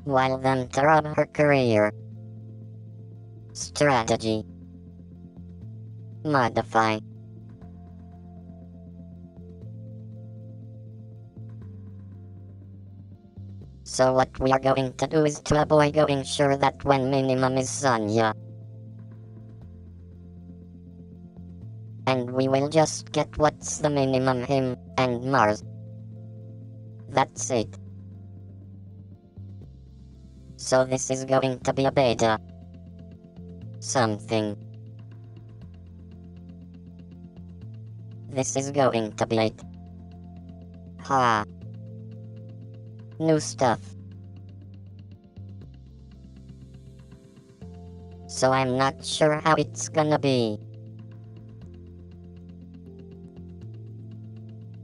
while them to rob her career. Strategy. Modify. So what we are going to do is to avoid going sure that when minimum is Sonia. And we will just get what's the minimum him and Mars. That's it. So this is going to be a beta. Something. This is going to be it. Ha. New stuff. So I'm not sure how it's gonna be.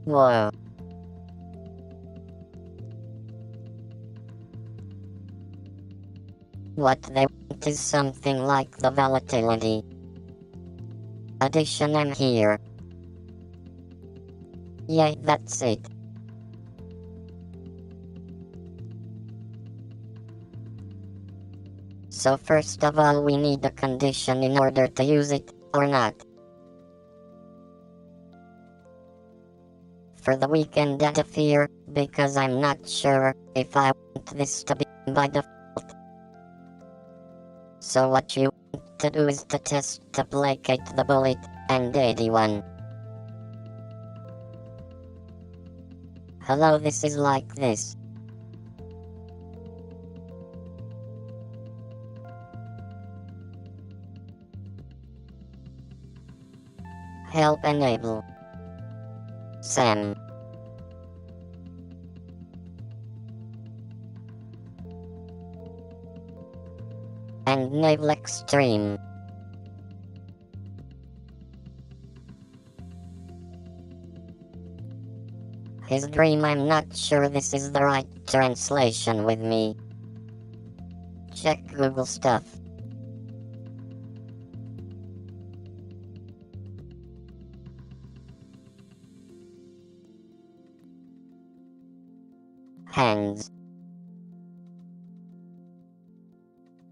Whoa. What they want is something like the volatility addition. I'm here. Yay, that's it. So first of all we need a condition in order to use it, or not. For the weekend data here, because I'm not sure if I want this to be by default. So what you want to do is to test to placate the bullet, and 81. Hello, this is like this. Help enable. Sam. And enable extreme. His dream. I'm not sure this is the right translation with me. Check Google stuff. Hands.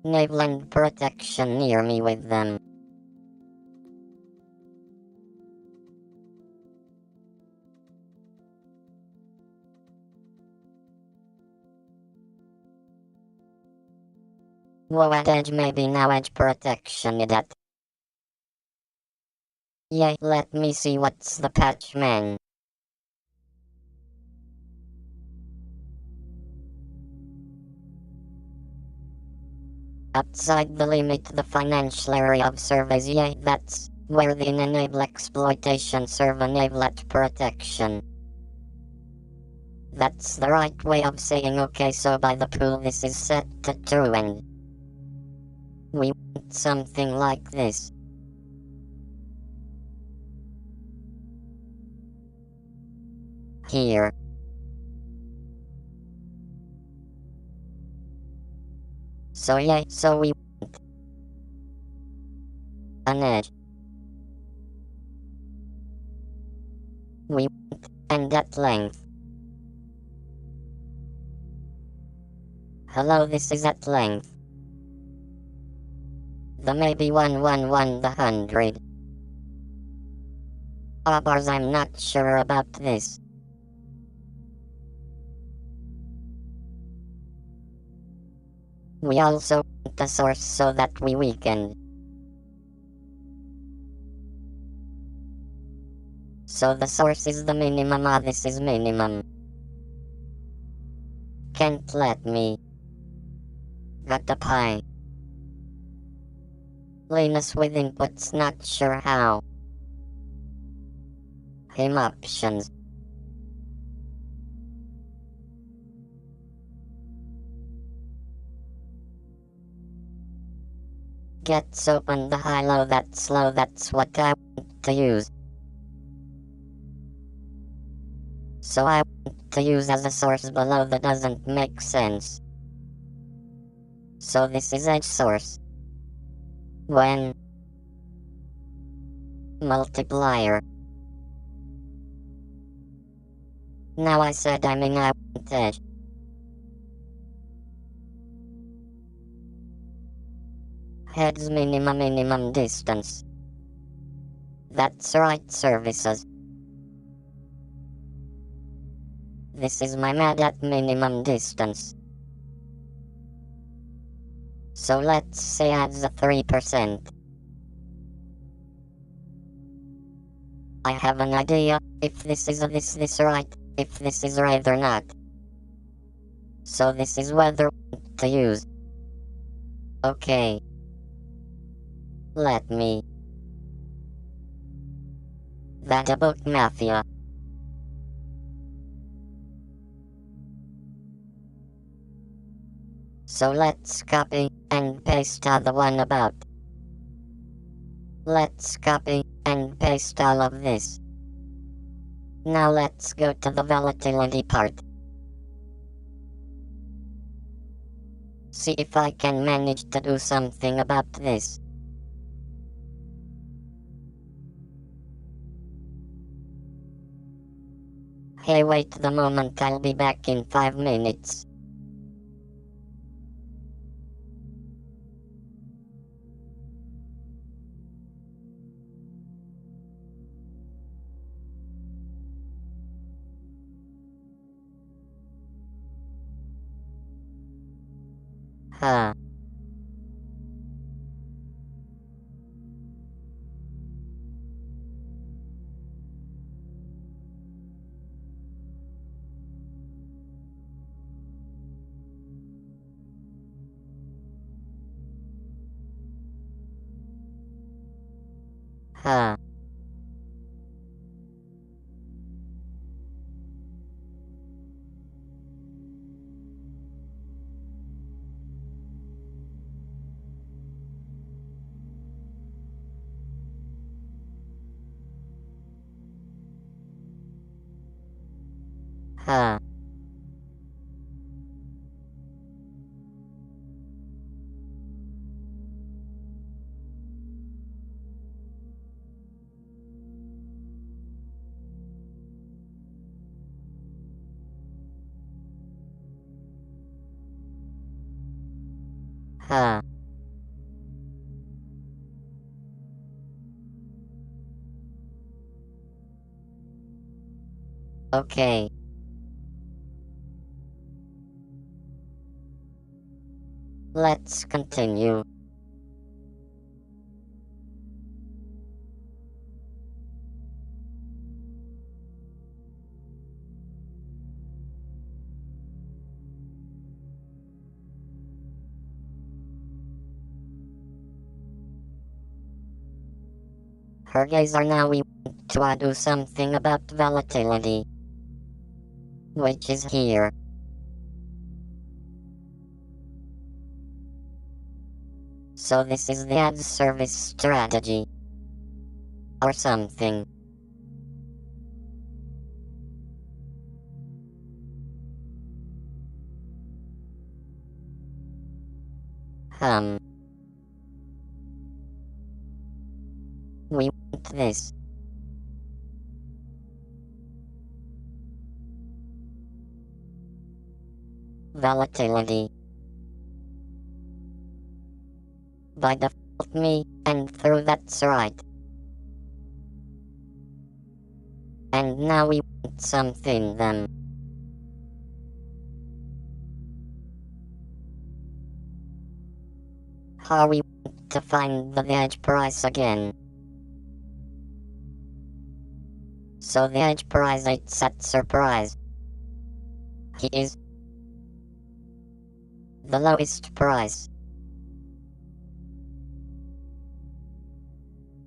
Navel and protection near me with them. Whoa, at edge maybe now edge protection is that. Yay, let me see what's the patch man. Outside the limit the financial area of surveys. Yay, that's where the enable exploitation serve enable at protection. That's the right way of saying okay, so by the pool this is set to true and we want something like this. Here. So yeah, so we want an edge. We want and at length. Hello, this is at length. The maybe 111 the 100. Bars, I'm not sure about this. We also want the source so that we weaken. So the source is the minimum. This is minimum. Can't let me. Got the pie. Linus with inputs, not sure how. Him options. Gets open the high low, that's low, that's what I want to use. So I want to use as a source below that doesn't make sense. So this is edge source. When multiplier. Now I said I want edge. Heads minimum distance. That's right, services. This is my mad at minimum distance. So let's say adds a 3%. I have an idea, if this is a this right, if this is right or not. So this is whether to use. Okay. Let me. That a book mafia. So let's copy and paste the one about. Let's copy and paste all of this. Now let's go to the volatility part. See if I can manage to do something about this. Hey, wait the moment, I'll be back in 5 minutes. Huh. Huh. Huh. Huh. Okay. Let's continue. Her guys are now we want to do something about volatility. Which is here. So this is the ad service strategy. Or something. We want this. Volatility. By default me, and through that's right. And now we want something them. How we want to find the edge price again. So the edge price it's at surprise. He is the lowest price.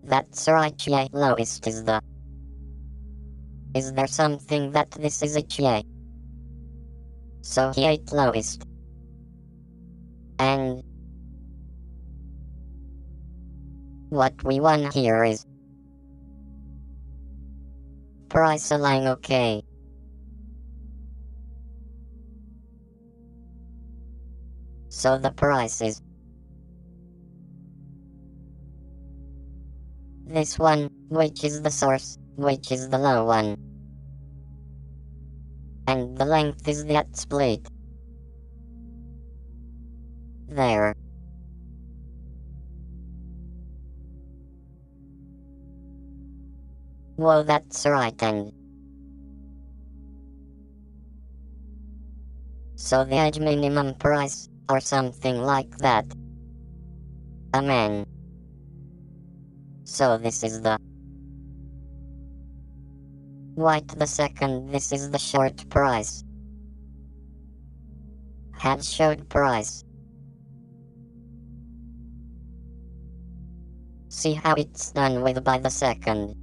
That's right, yeah, lowest is the. Is there something that this is it, yeah? So he ate lowest. And what we want here is price align, okay. So the price is this one, which is the source, which is the low one. And the length is that split. There. Whoa, that's right. And so the edge minimum price, or something like that. Amen. So this is the white, the second, this is the short price. Had showed price. See how it's done with by the second.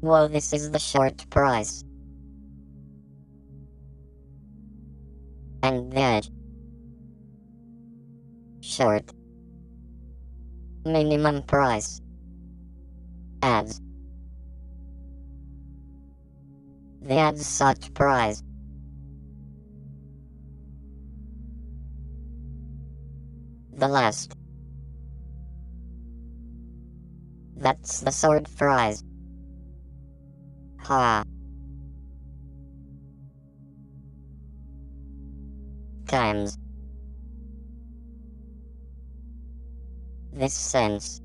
Whoa, this is the short price. And the edge. Short. Minimum price. Ads. The ads such price. The last. That's the sword price. Ha. Times. This sense.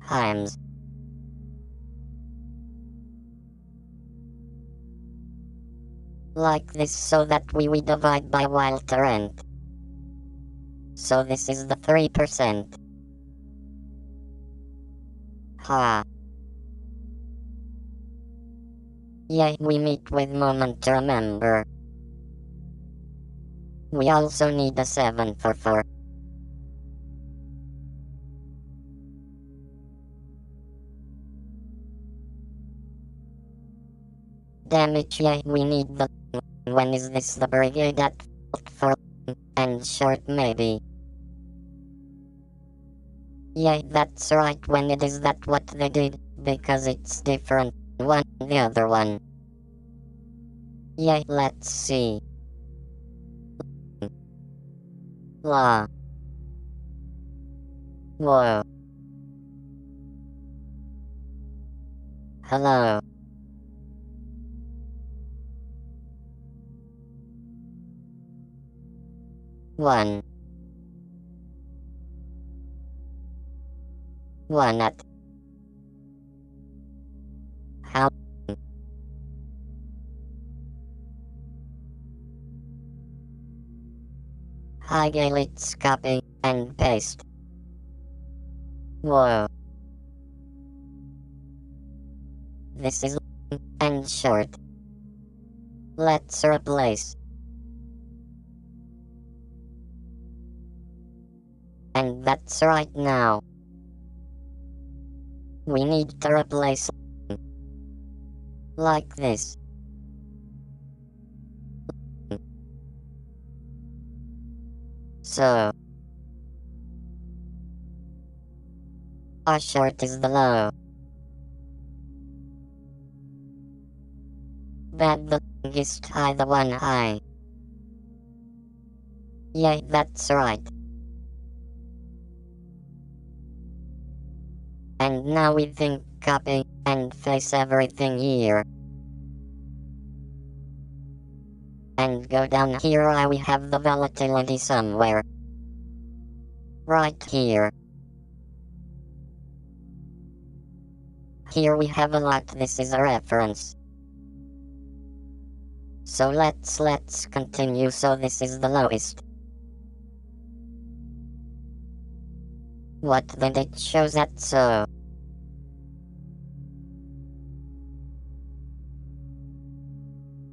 Times. Like this, so that we divide by while to rent. So this is the 3%. Ha. Yay, we meet with moment to remember. We also need a 7 for 4. Damage, yay, we need the. When is this the brigade at for? And short maybe. Yay, that's right, when it is that what they did, because it's different, one, the other one. Yay, let's see. La. Whoa. Hello. One. One at. How? Hi, let's copy and paste. Whoa. This is and short. Let's replace. And that's right now. We need to replace like this. So our short is the low. Bad the longest high, the one high. Yay, that's right. And now we think copy and place everything here. And go down here, we have the volatility somewhere. Right here. Here we have a lot, this is a reference. So let's continue, so this is the lowest. What then it shows that so.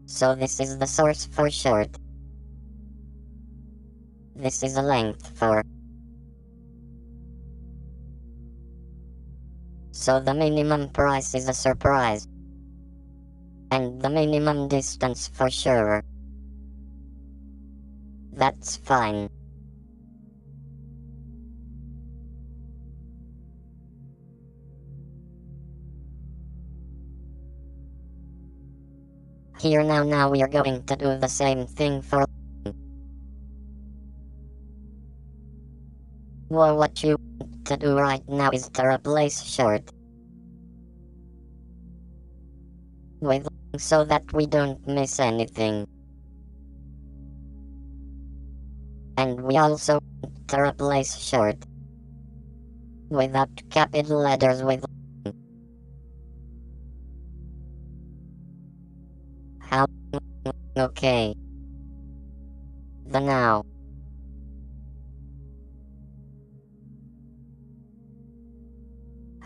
So this is the source for short. This is a length for. So the minimum price is a surprise. And the minimum distance for sure. That's fine. here now we are going to do the same thing for well, what you want to do right now is to replace short with so that we don't miss anything. And we also want to replace short without capital letters with how okay. The now.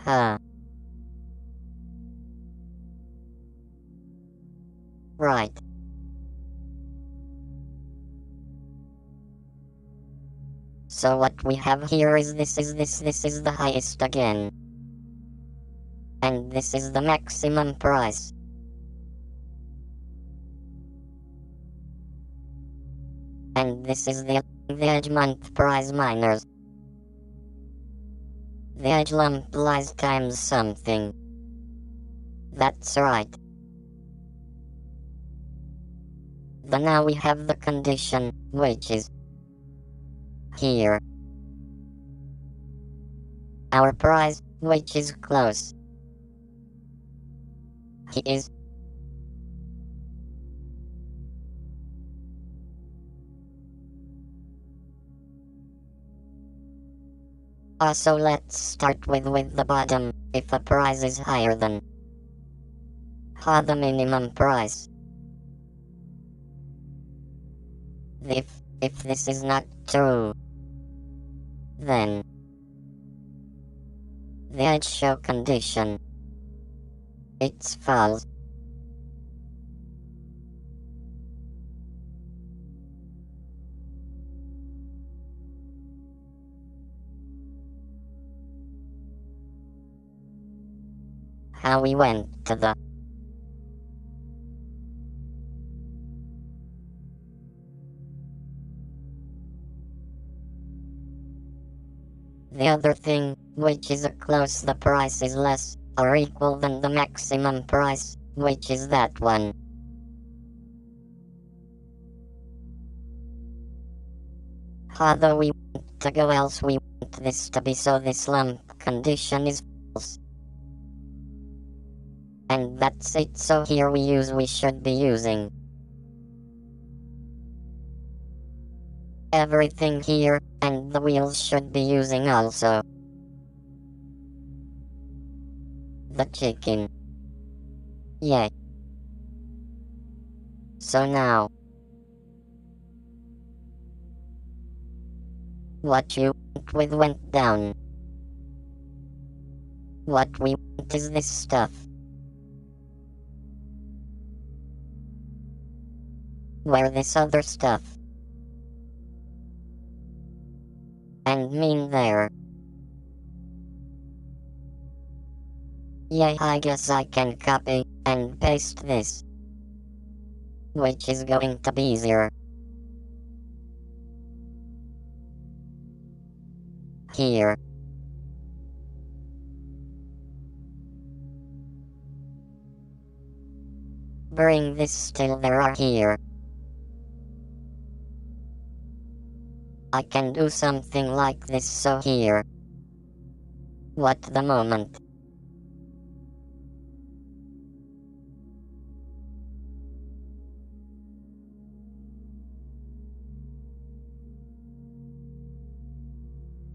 Huh. Right. So what we have here is this is the highest again. And this is the maximum price. And this is the edge month price minus the edge lump lies times something. That's right. Then now we have the condition, which is here. Our price, which is close. He is. So let's start with the bottom, if a price is higher than the minimum price. If this is not true, then the edge show condition, it's false. How we went to the other thing, which is a close the price is less or equal than the maximum price, which is that one. Though we want to go else we want this to be so this lump condition is false. And that's it, so here we should be using everything here, and the wheels should be using also the chicken. Yay. So now, what you want with went down. What we want is this stuff. Where this other stuff. And mean there. Yeah, I guess I can copy and paste this, which is going to be easier. Here. Bring this still there are here. I can do something like this so here. What the moment?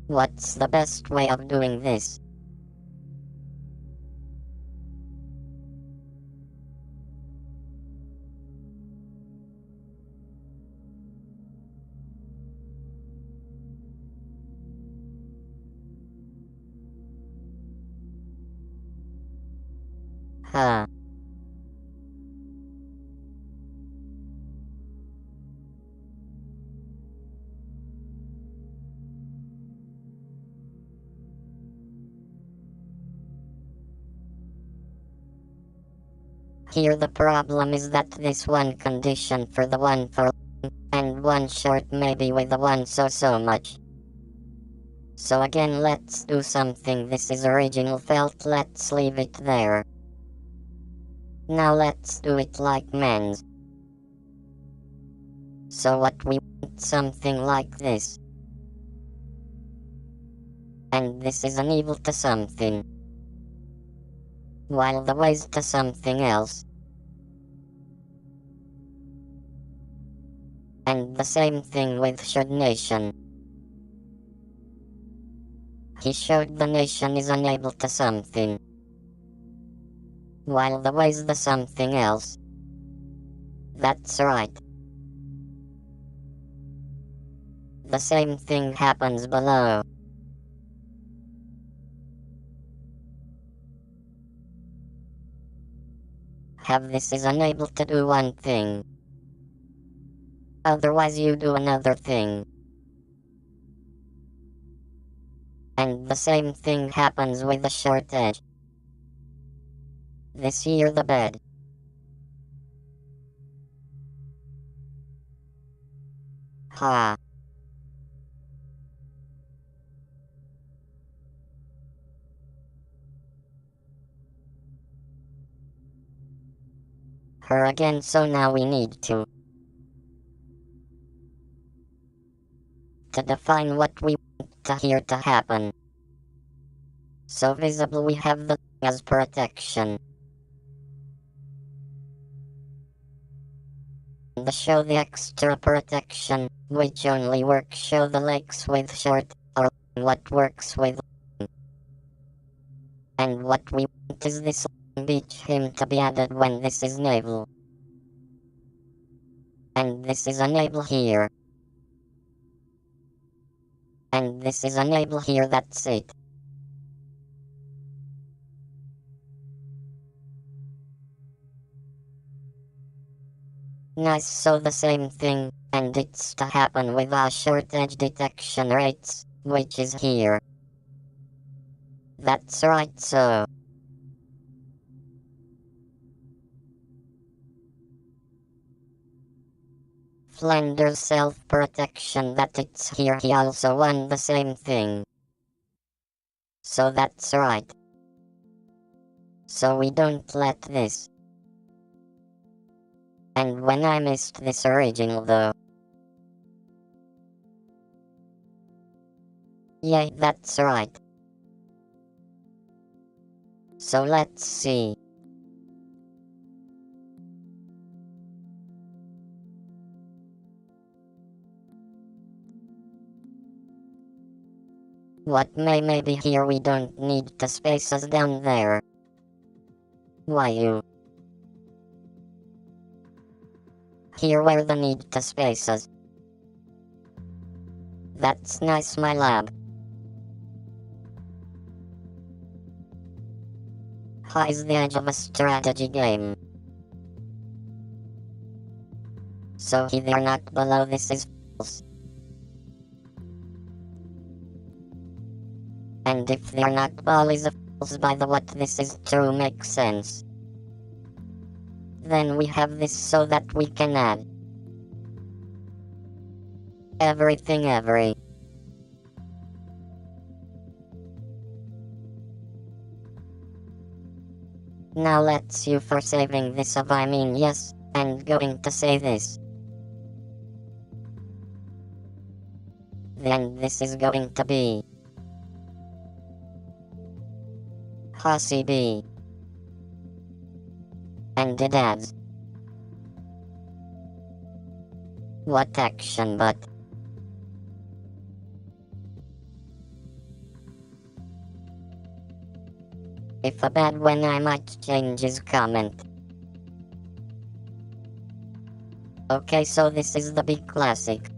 What's the best way of doing this? Huh. Here the problem is that this one condition for the one for and one short maybe with the one so much. So again let's do something, this is original felt, let's leave it there. Now let's do it like men's. So what we want something like this. And this is an equal to something, while the ways to something else. And the same thing with should nation. He showed the nation is unable to something, while the ways the something else. That's right. The same thing happens below. Have this is unable to do one thing. Otherwise you do another thing. And the same thing happens with the short edge. This here the bed. Ha. Her again, so now we need to define what we want to here to happen. So visible we have the as protection. The show the extra protection, which only works show the legs with short, or what works with long. And what we want is this beach him to be added when this is navel. And this is unable here. And this is unable here, that's it. Nice, so the same thing, and it's to happen with our short edge detection rates, which is here. That's right, so. Flander's self-protection that it's here, he also won the same thing. So that's right. So we don't let this. And when I missed this original though. Yeah, that's right. So let's see. What maybe here we don't need the spaces down there. Why you? Here where the need to spaces. That's nice, my lab. High's the edge of a strategy game. So he they're not below, this is false. And if they're not ball is a false by the what this is true makes sense. Then we have this so that we can add everything every. Now let's you for saving this of I mean yes, and going to say this. Then this is going to be CB. And it adds what action but if a bad when I might change his comment. Okay, so this is the big classic.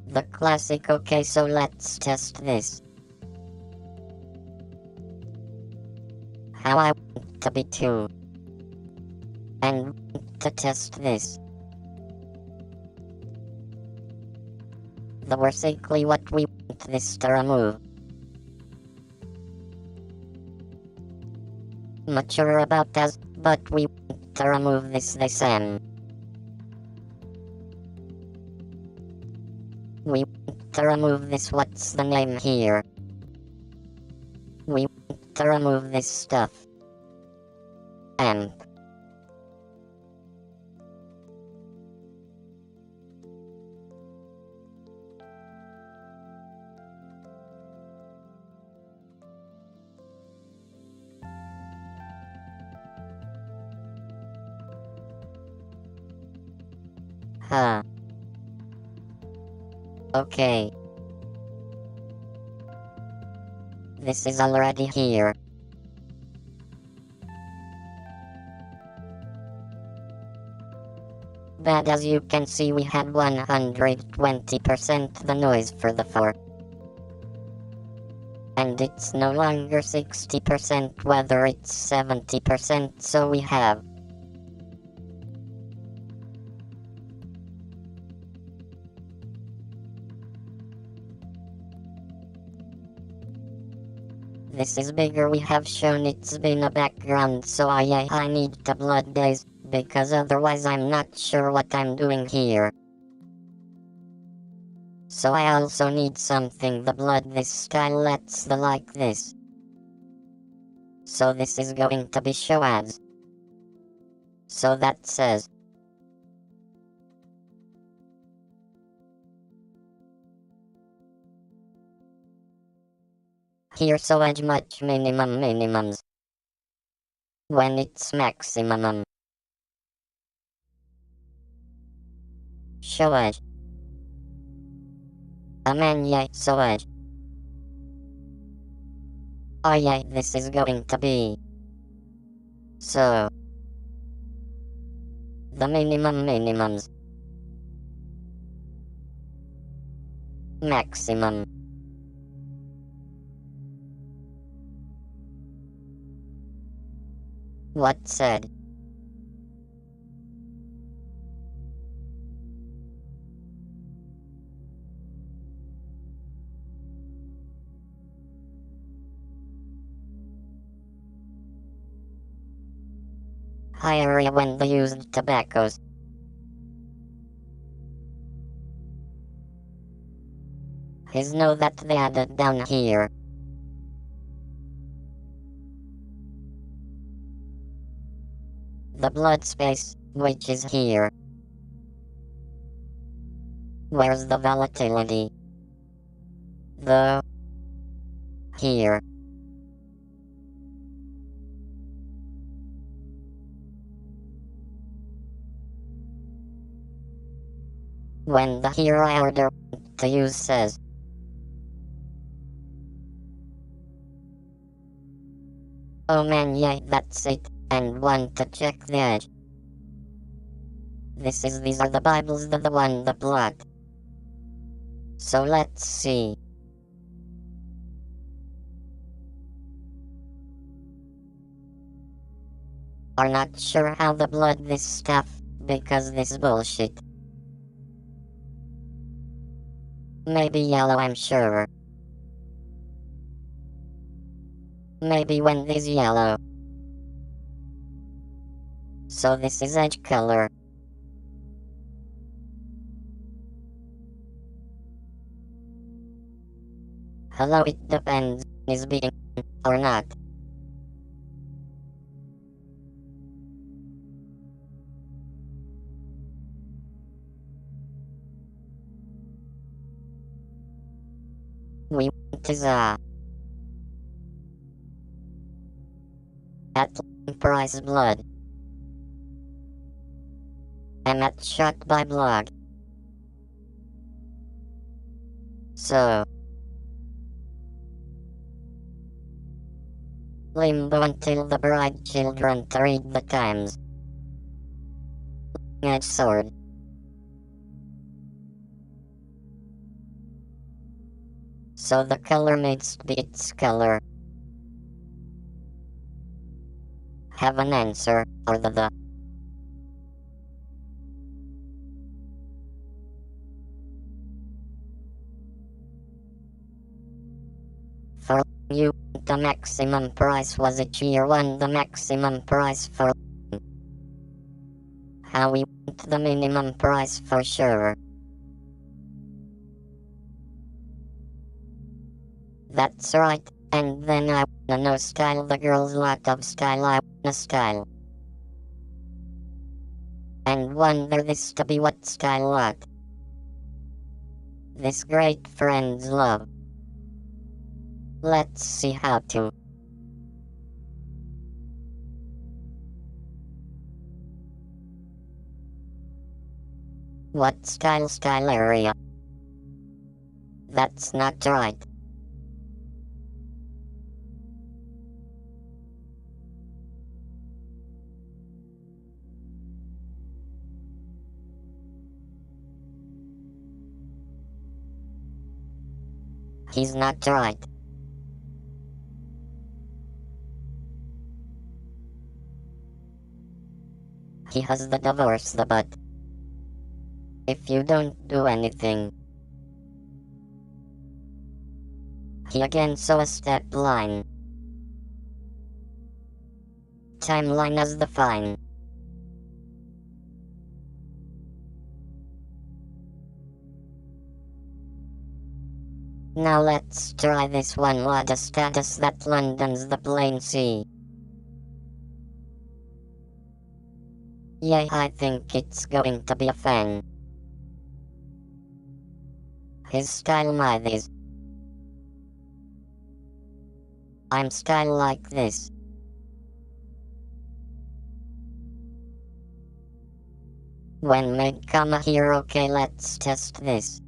The classic, okay, so let's test this. How I want to be too. And want to test this. The basically what we want this to remove. Mature about as, but we want to remove this M. We want to remove this, what's the name here? We want to remove this stuff. amp. Huh. Okay. This is already here. But as you can see, we had 120% the noise for the 4. And it's no longer 60%, whether it's 70%, so we have this is bigger. We have shown it's been a background, so I need the blood days, because otherwise I'm not sure what I'm doing here. So I also need something the blood this style lets the like this. So this is going to be show ads. So that says here so edge much minimums. When it's maximum. Show edge. Yeah, so edge. Oh yeah, this is going to be. So. The minimums. Maximum. What said? Higher when they used tobaccos. Is know that they added down here. The blood space, which is here. Where's the volatility? Here. When the here I order to use says. Oh man, yeah, that's it, and want to check the edge. These are the Bibles, the one, the blood. So let's see. Are not sure how the blood this stuff, because this bullshit. Maybe yellow, I'm sure. Maybe when this yellow. So this is edge color. Hello, it depends, is being or not. We want is at price blood. I'm at shot by blog. So limbo until the bride children to read the times. Edge sword. So the color needs to be its color. Have an answer, or the. For you, the maximum price was each year one, the maximum price for. How we want the minimum price for sure. That's right, and then I wanna know style, the girls lot of style, I wanna style. and wonder this to be what style what this great friends love. Let's see how to. What style area? That's not right. He's not right. He has the divorce but if you don't do anything. He again saw a step line. Timeline as the fine. Now let's try this one. What a status that London's the plain sea. Yeah, I think it's going to be a fan. His style my this. I'm style like this. When made comma here, okay, let's test this.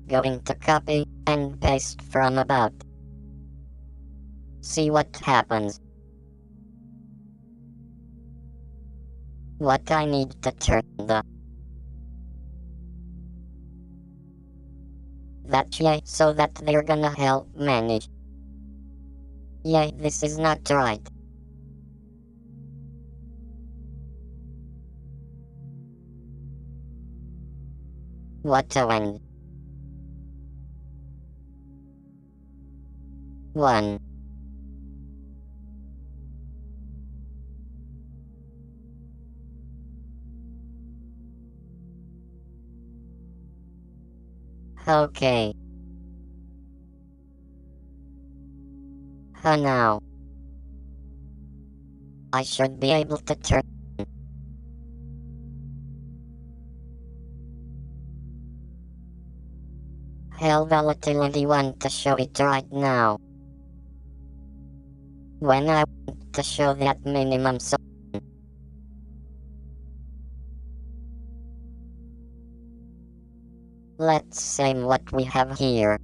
Going to copy and paste from about. See what happens. What I need to turn the that yay so that they're gonna help manage. Yay, this is not right. What a end. 1. Okay. Now. I should be able to turn. Hell, volatility want to show it right now. When I want to show that minimum so let's same what we have here.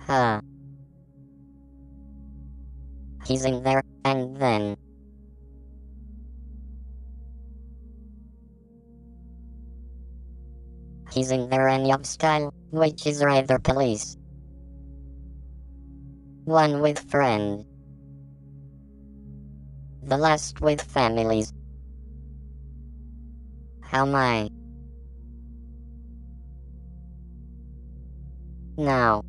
Huh. He's in there, and then he's in there any of style, which is rather police. One with friend. The last with families. How my? Now.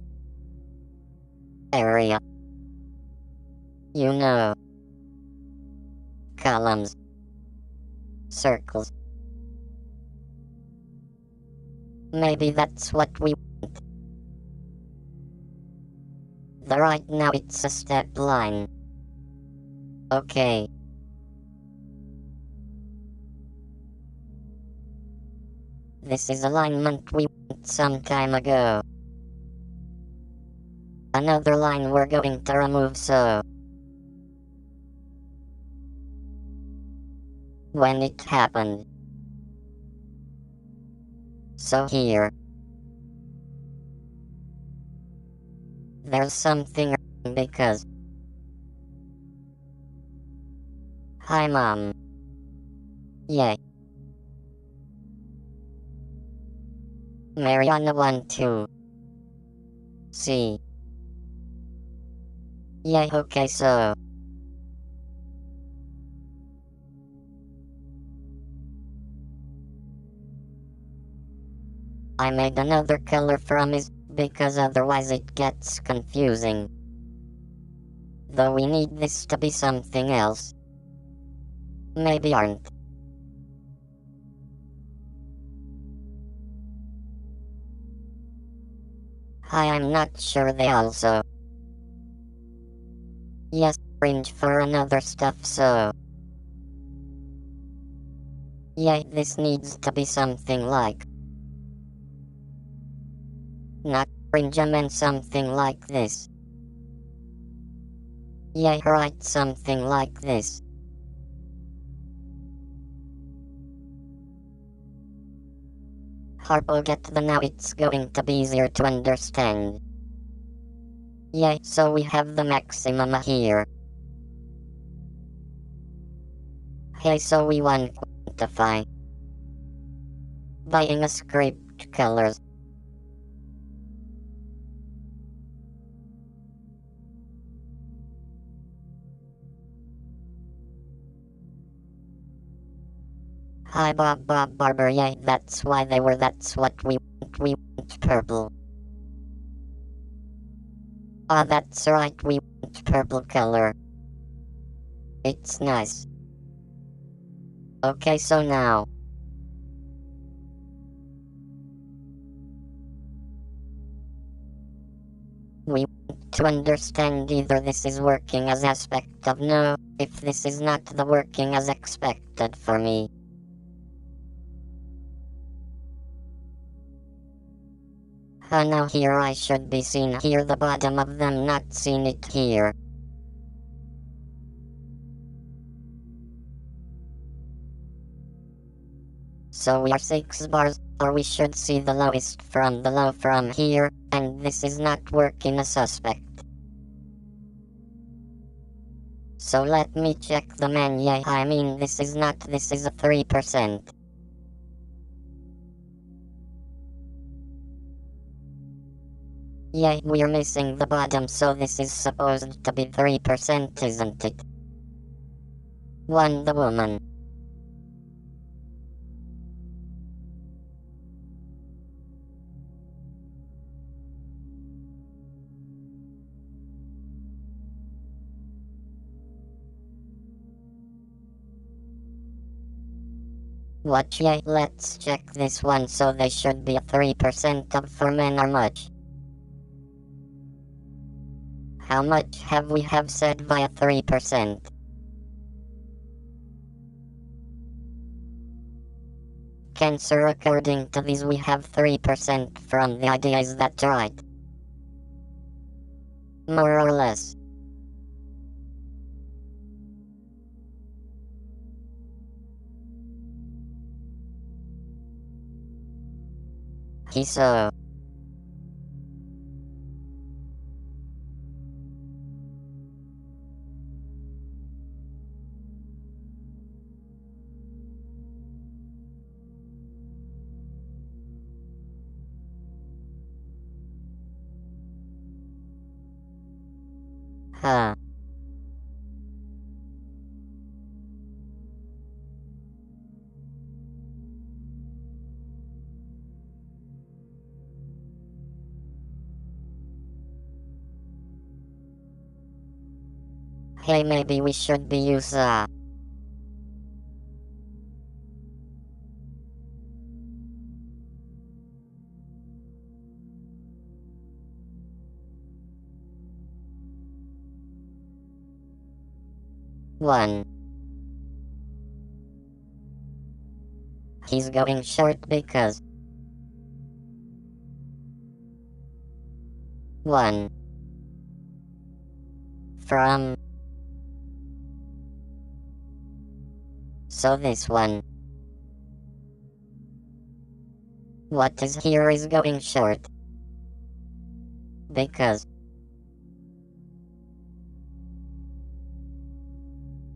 Area. You know. Columns. Circles. Maybe that's what we want. The right now it's a step line. Okay. This is alignment we want some time ago. Another line we're going to remove so. When it happened. So here. There's something wrong because. Hi mom. Yay. Mariana 1-2. See. Yay, okay so. I made another color from his, because otherwise it gets confusing. Though we need this to be something else. maybe aren't. Hi, I'm not sure they also. Yes, range for another stuff, so. Yeah, this needs to be something like. Not range, I meant something like this. Yeah, right, something like this. Harpo, get the now, it's going to be easier to understand. Yeah, so we have the maximum here. Hey, so we want quantify. Buying a script colors. Hi Bob Barber, yeah, that's why they were, that's what we want purple. Ah, that's right, we want purple color. It's nice. Okay, so now. We want to understand either this is working as aspect of no, if this is not the working as expected for me. Now here I should be seen here, the bottom of them, not seen it here. So we are 6 bars, or we should see the lowest from the low from here, and this is not working as suspect. So let me check the man, yeah, I mean this is not, this is a 3%. Yeah, we're missing the bottom, so this is supposed to be 3%, isn't it? One, the woman. What, yeah, let's check this one, so they should be a 3% of for men are much. How much have we have said via 3%? Cancer, according to these we have 3% from the idea, is that right? More or less. So. Huh. Hey, maybe we should be use one. He's going short because 1 from. So this one. What is here is going short. Because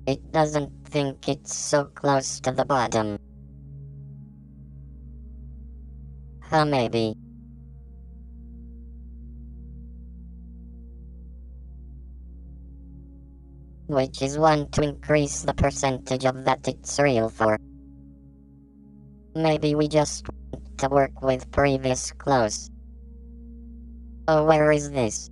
it doesn't think it's so close to the bottom. Maybe. Which is 1 to increase the percentage of that it's real for. Maybe we just want to work with previous close. Oh, where is this?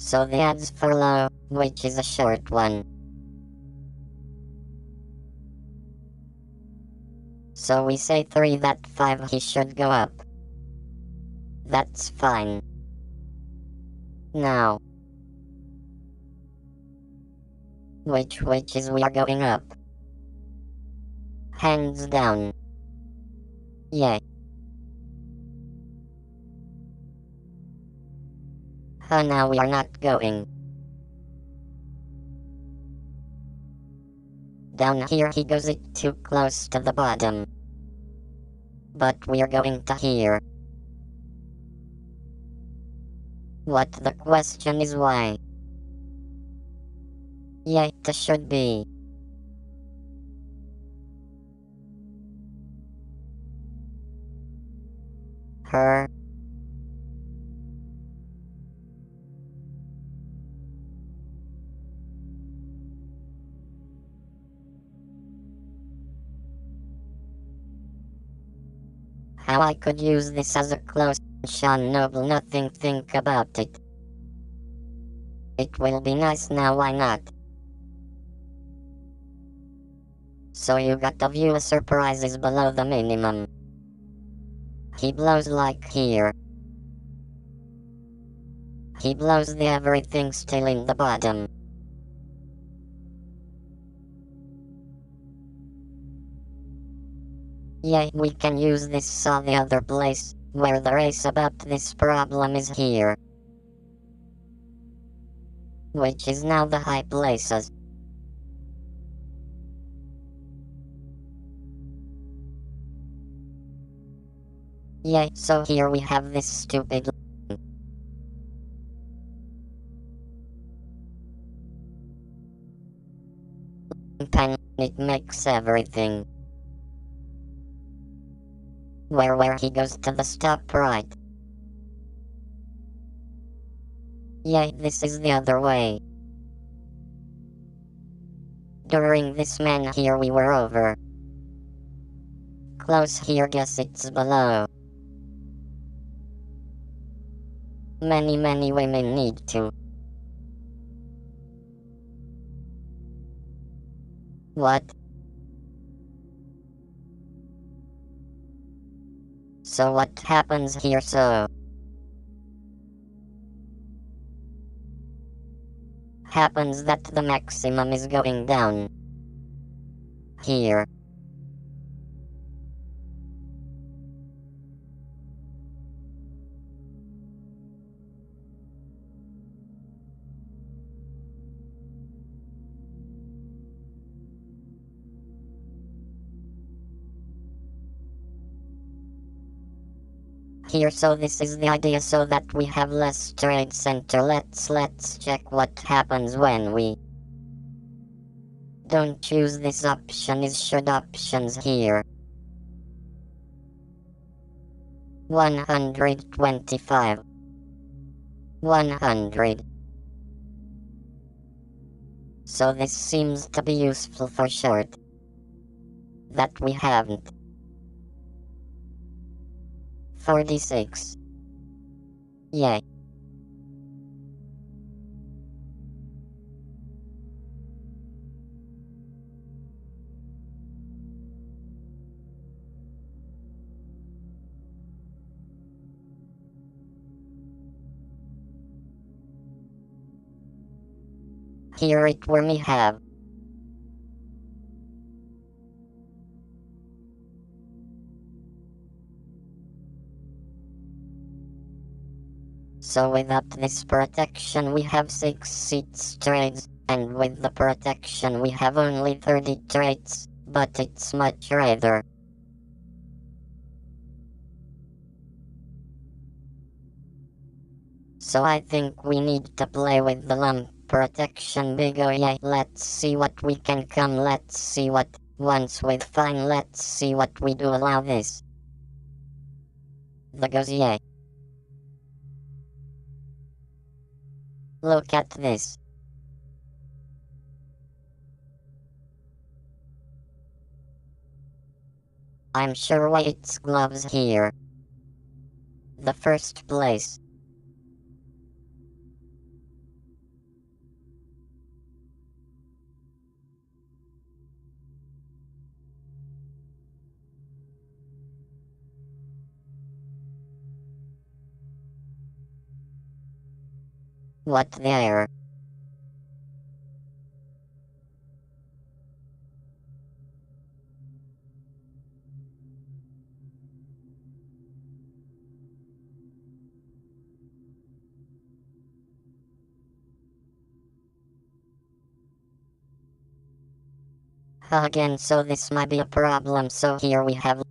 So the adds for low, which is a short one. So we say 3 that 5 he should go up. That's fine. Now, which is we are going up. Hands down. Yay. Now we are not going. Down here he goes it too close to the bottom. But we are going to here. What the question is why? Yeah, it should be. Her. How I could use this as a close Sean Noble, nothing, think about it. It will be nice now, why not? So you got a view surprises below the minimum. He blows like here. He blows the everything still in the bottom. Yeah, we can use this saw the other place, where the race about this problem is here. Which is now the high places. Yeah, so here we have this stupid pen, it makes everything. Where he goes to the stop right. Yeah, this is the other way. During this man here we were over. Close here, guess it's below. Many women need to. What? So what happens here so? Happens that the maximum is going down. Here. Here, so this is the idea, so that we have less trade center. Let's check what happens when we don't choose this option. Is should options here. 125. 100. So this seems to be useful for short. That we haven't. 46. Yay. Here it where me have. So without this protection we have 6 seats trades, and with the protection we have only 30 trades, but it's much rather. So I think we need to play with the lump protection big. Oh yeah, let's see what we can come, let's see what, once with fine, let's see what we do. Allow this. The goes yeah. Look at this. I'm sure why it's gloves here. The first place. What the error? Again, so this might be a problem, so here we have,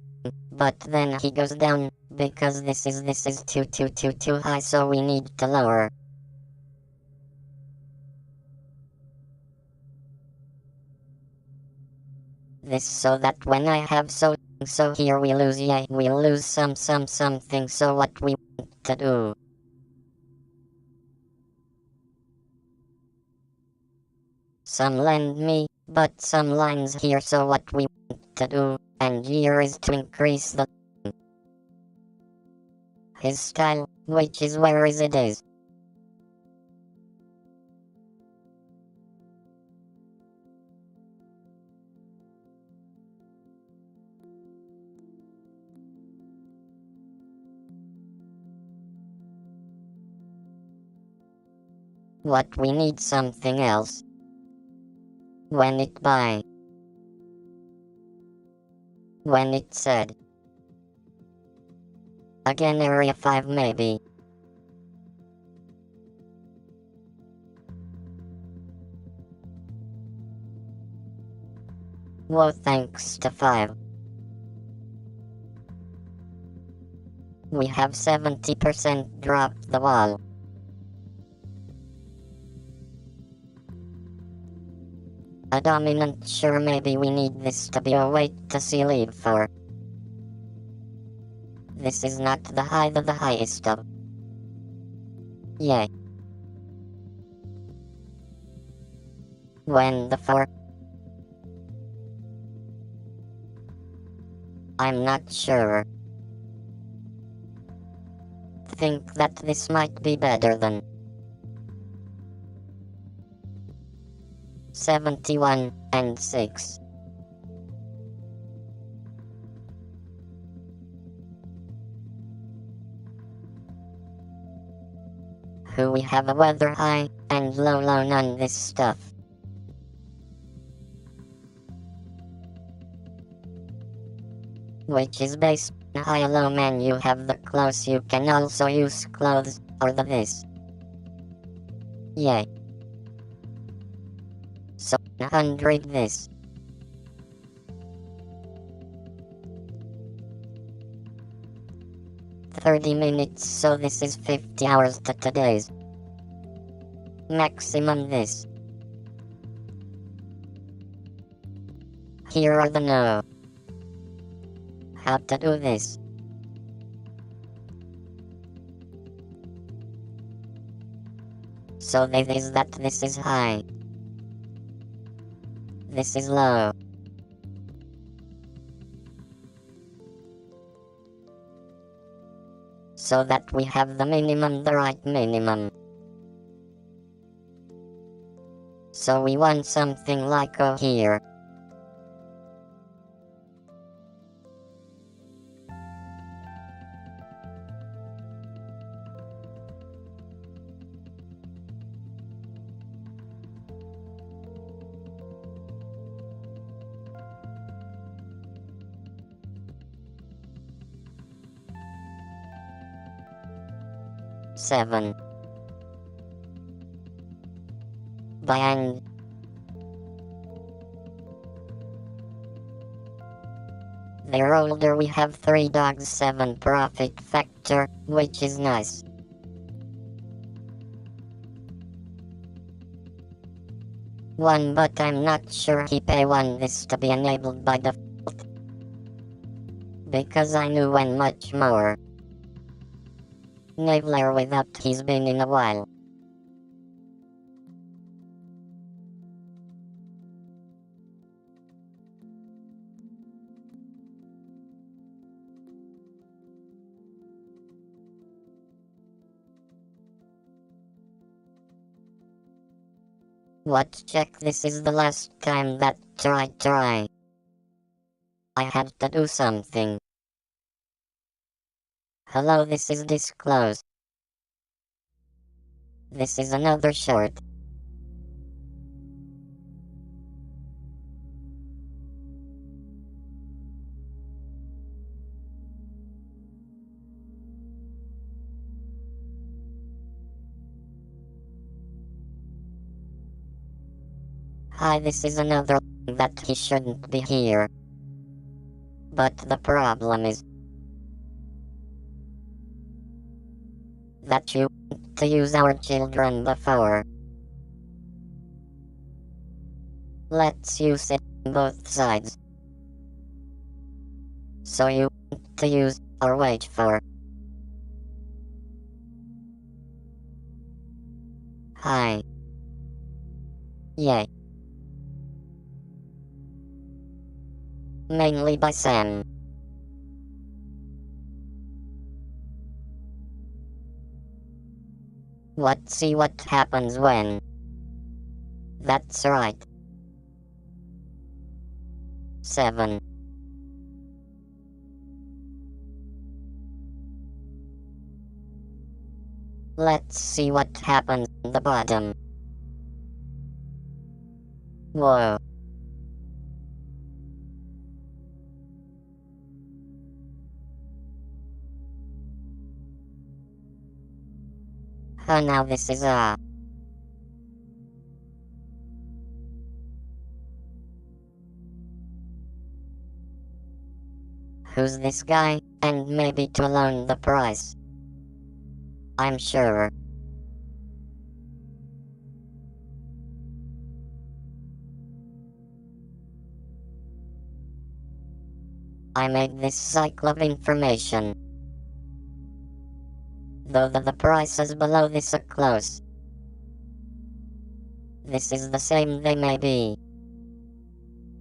but then he goes down, because this is too high, so we need to lower. This so that when I have so here we lose, yeah, we lose something, so what we want to do. Some lend me, but some lines here, so what we want to do, and here is to increase the his style, which is where is it is. What we need something else. When it by. When it said. Again area 5 maybe. Whoa, thanks to 5. We have 70% dropped the wall. A dominant, sure, maybe we need this to be a wait to see leave for. This is not the highest of. Yay. When the 4. I'm not sure. Think that this might be better than 71 and 6. Who we have a weather high and low none this stuff. Which is based on high low man, you have the clothes, you can also use clothes or the this. Yay. So 100 this. $30, so this is 50 hours to today's. Maximum this. Here are the no. How to do this. So this is that this is high. This is low. So that we have the minimum, the right minimum. So we want something like here. Seven. By and they're older, we have 3 dogs, 7 profit factor, which is nice. One, but I'm not sure he pay one this to be enabled by default. Because I knew when much more. Navler without he's been in a while. What, check, this is the last time that try. I had to do something. Hello, this is disclose. This is another short. Hi, this is another that he shouldn't be here. But the problem is that you to use our children before. Let's use it both sides. So you to use or wait for. Hi. Yay. Mainly by Sam. Let's see what happens when. That's right. 7. Let's see what happens at the bottom. Whoa. Oh, now this is who's this guy, and maybe to loan the price. I'm sure. I made this cycle of information. Though the prices below this are close. This is the same they may be.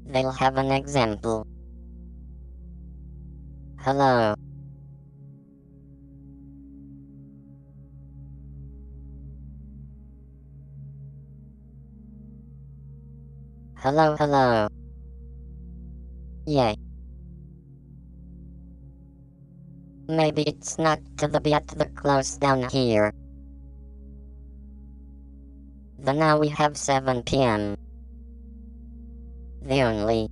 They'll have an example. Hello. Hello. Yay. Maybe it's not to the be at the close down here. Now we have 7 p.m. The only.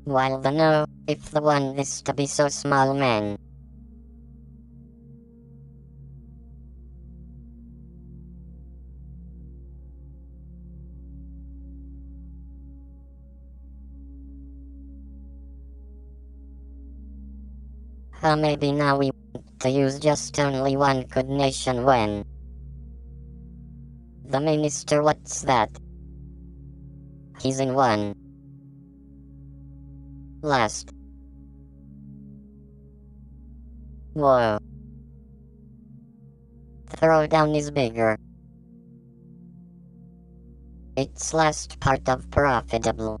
While the no, if the one is to be so small man. Maybe now we want to use just only one coordination when. The minister, what's that? He's in one. Last. Whoa. Throwdown is bigger. It's last part of profitable.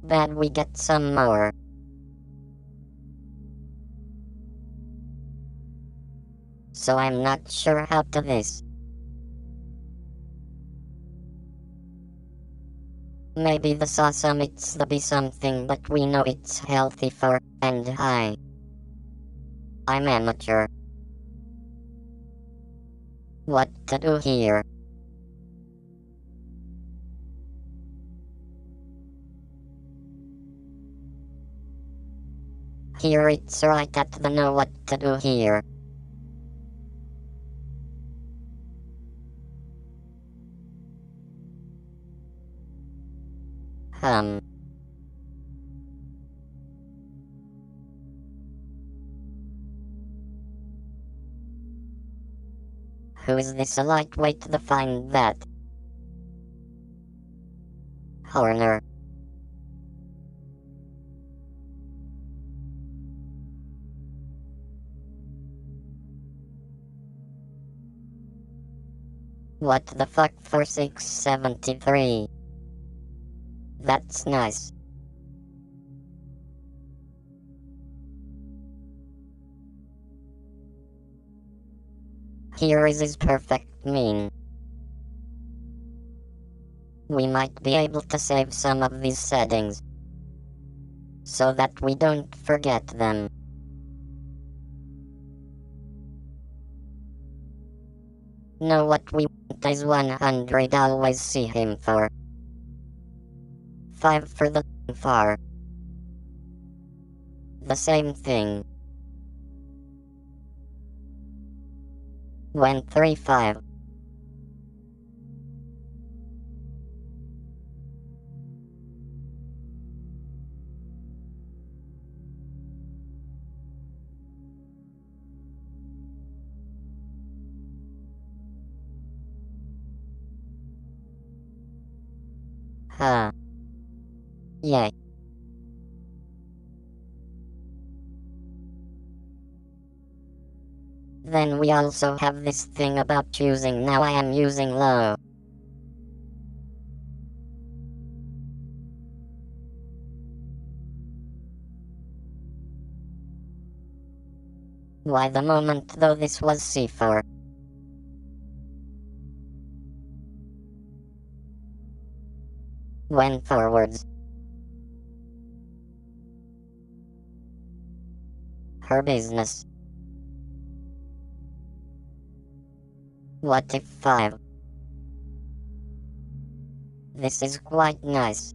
Bad, we get some more. So I'm not sure how to this. Maybe the sauce omits the be something, but we know it's healthy for, and hi. I'm amateur. What to do here? Here it's right at the know what to do here. Who is this? A lightweight to find that? Horner. What the fuck for 673? That's nice. Here is his perfect mean. We might be able to save some of these settings so that we don't forget them. Know what we want is 100, always see him for 5 for the far. The same thing. When 3 5. Huh. Yay. Then we also have this thing about choosing. Now I am using low. Why the moment though this was C4. When forwards. Her business. What if 5? This is quite nice.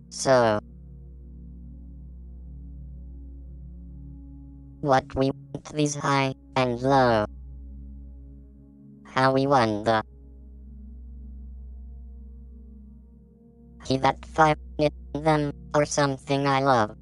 So, what we want these high and low. How we want the he that 5 in them or something I love.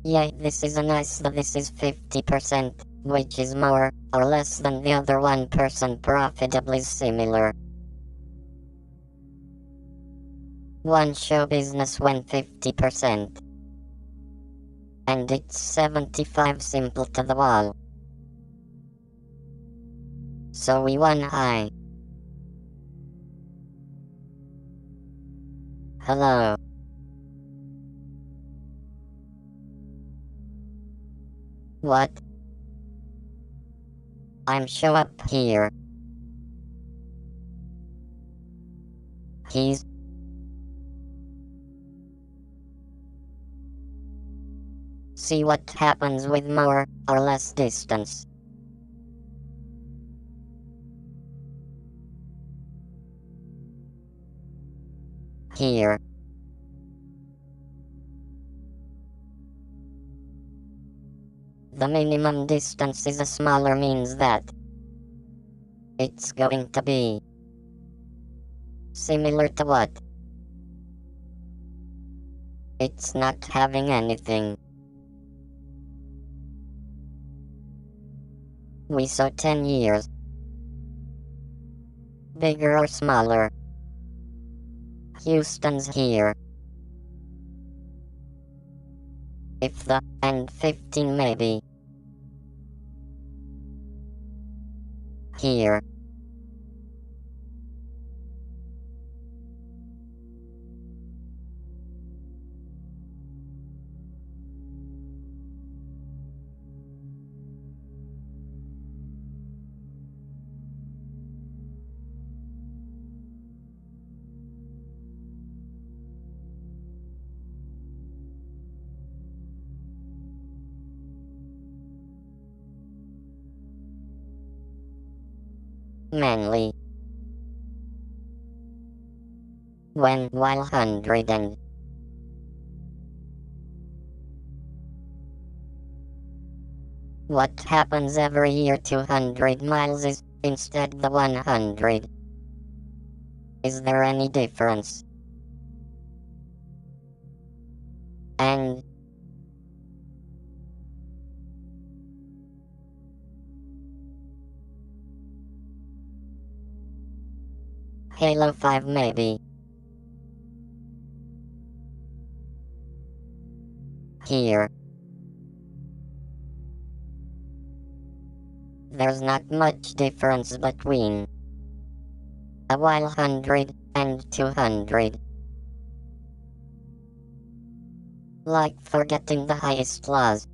Yay, this is a nice that this is 50%, which is more or less than the other 1% profitably similar. One show business when 50%. And it's 75 simple to the wall. So we won high. Hello. What? I'm show up here. He's see what happens with more or less distance. Here. The minimum distance is a smaller means that it's going to be similar to what? It's not having anything. We saw 10 years. Bigger or smaller? Houston's here. If the and 15 maybe. Here. Manly. When while 100 and what happens every year 200 miles is instead the 100. Is there any difference? And Halo 5 maybe. Here. There's not much difference between a while 100 and 200. like forgetting the highest laws.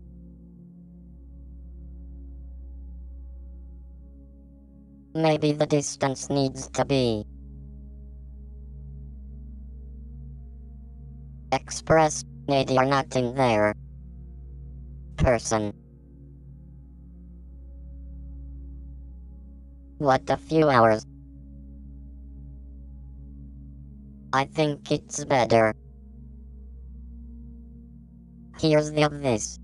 Maybe the distance needs to be expressed, maybe or not in there. Person. What a few hours. I think it's better. Here's the of this.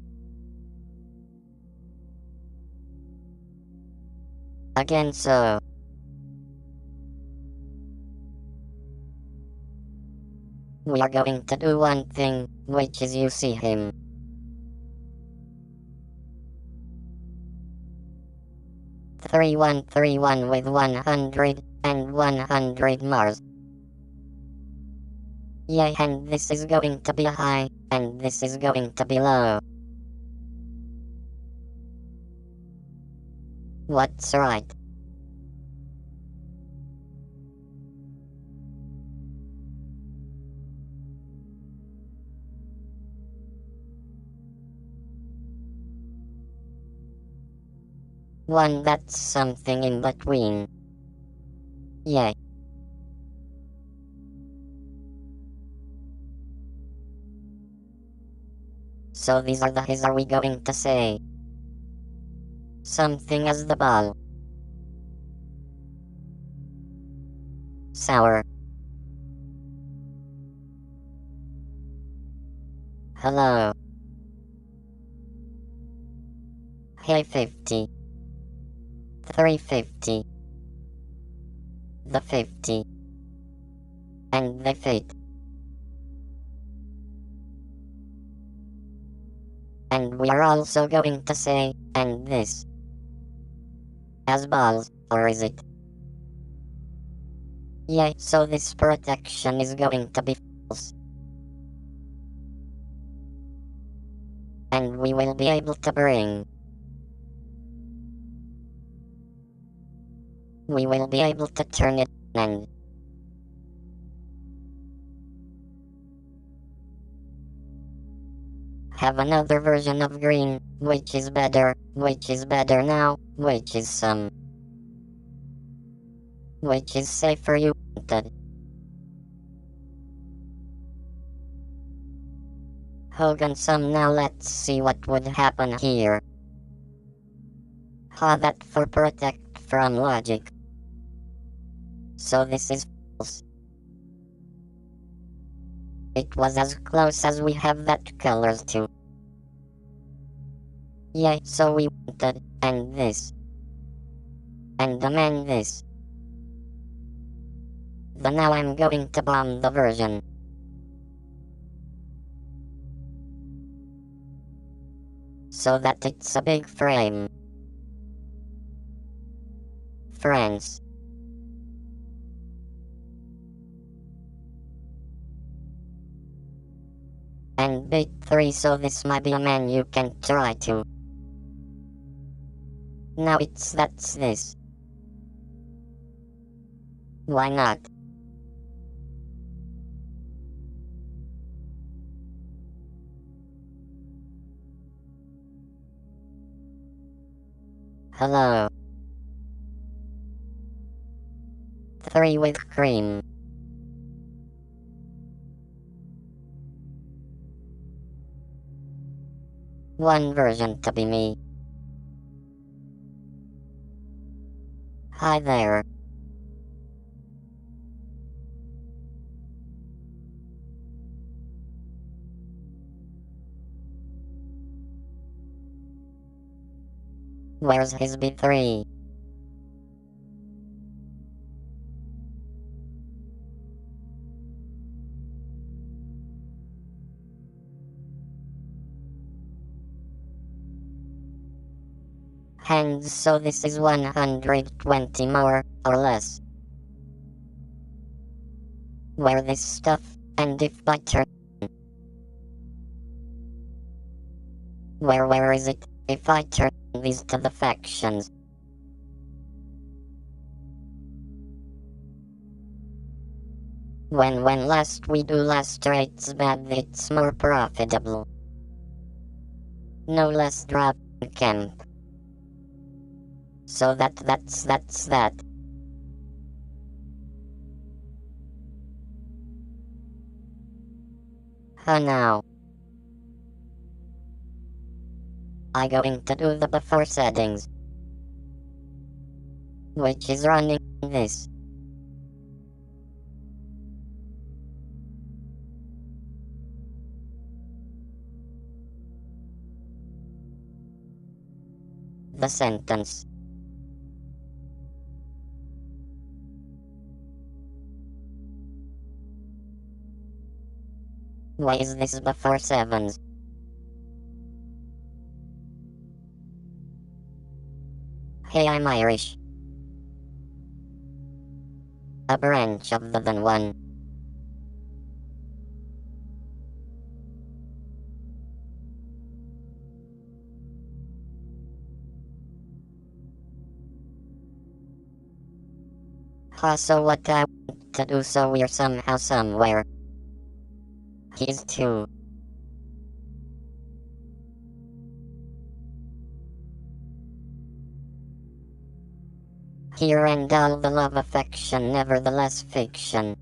Again so. We are going to do one thing, which is you see him. Three one with 100 and 100 Mars. Yeah, and this is going to be high, and this is going to be low. What's right? One that's something in between. Yeah. So these are the his are we going to say? Something as the ball. Sour. Hello. Hey 50. 350. The 50. And the fit. And we are also going to say, and this. As balls, or is it? Yeah, so this protection is going to be false. And we will be able to bring. We will be able to turn it and have another version of green, which is better now, which is some. Which is safer you wanted. Hogan some now let's see what would happen here. Ha that for protect from logic. So this is false. It was as close as we have that colors to. Yay, so we wanted, and this. And amend this. Then now I'm going to bomb the version. So that it's a big frame. Friends. And bit 3 so this might be a man you can try to. Now that's this. Why not? Hello. 3 with cream. One version to be me. Hi there. Where's his B3? And so this is 120 more, or less. Where this stuff, and if I turn... Where is it, if I turn these to the factions? When last we do last rates bad, it's more profitable. No less drop camp. So that's that. Now I going to do the before settings, which is running this. The sentence. Why is this before sevens? Hey, I'm Irish. A branch of the than one. So what I want to do, so we're somehow somewhere. He's two. Here and all the love affection, nevertheless fiction.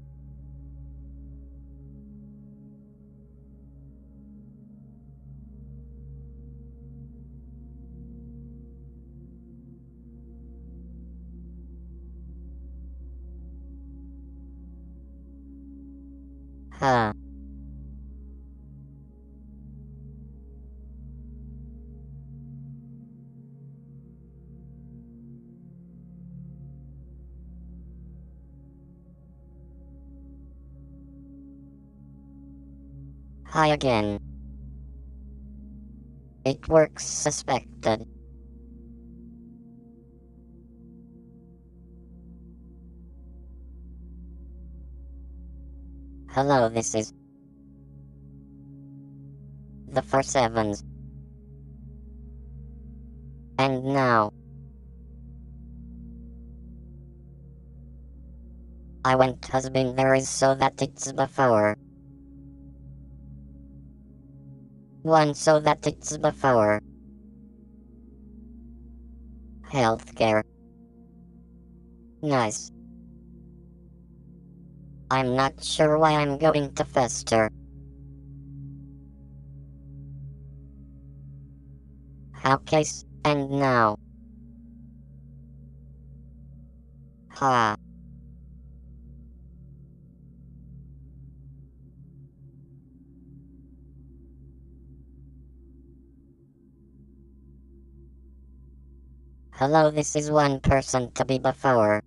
Huh. Hi again. It works suspected. Hello, this is the 47s. And now I went has been there is so that it's before. One so that it's before. Healthcare. Nice. I'm not sure why I'm going to fester. How case, and now. Ha. Hello, this is one person to be before.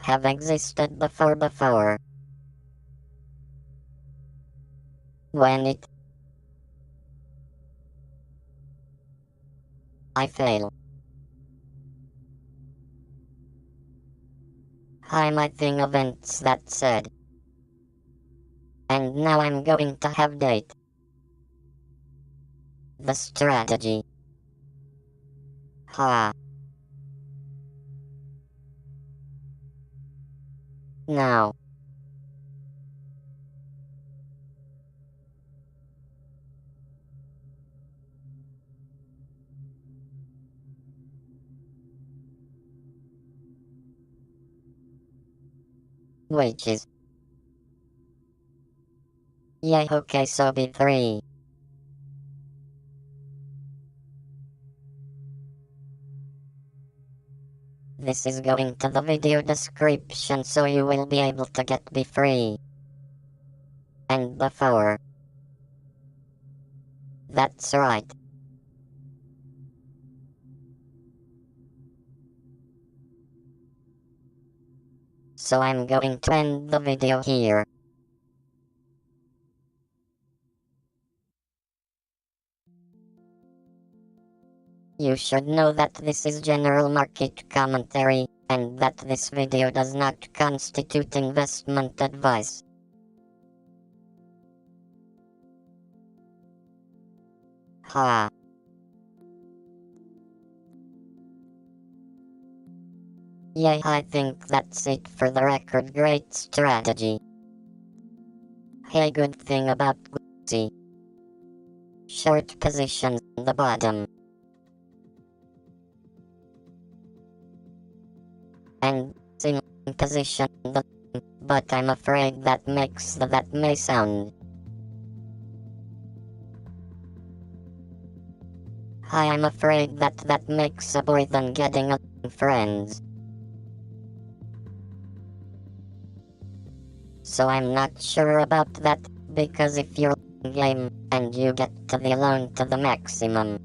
Have existed before. When it. I fail. Hi, my thing events that said. And now I'm going to have date. The strategy. Ha. Now. Wages. Yay, okay, so B3. This is going to the video description, so you will be able to get B3. And before. That's right. So I'm going to end the video here. You should know that this is general market commentary, and that this video does not constitute investment advice. Ha. Yeah, I think that's it for the record. Great strategy. Hey, good thing about Gucci. Short positions on the bottom. And in position the but I'm afraid that makes that may sound. Hi, I'm afraid that makes a boy than getting a friends. So I'm not sure about that, because if you're game and you get to the alone to the maximum,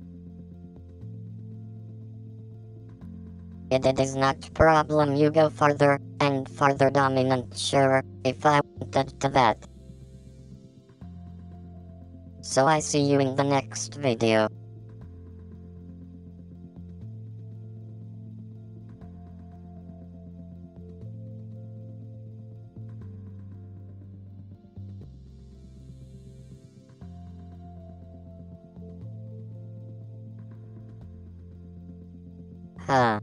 it is not problem you go farther and farther dominant. Sure, if I wanted to that. So I see you in the next video. Huh.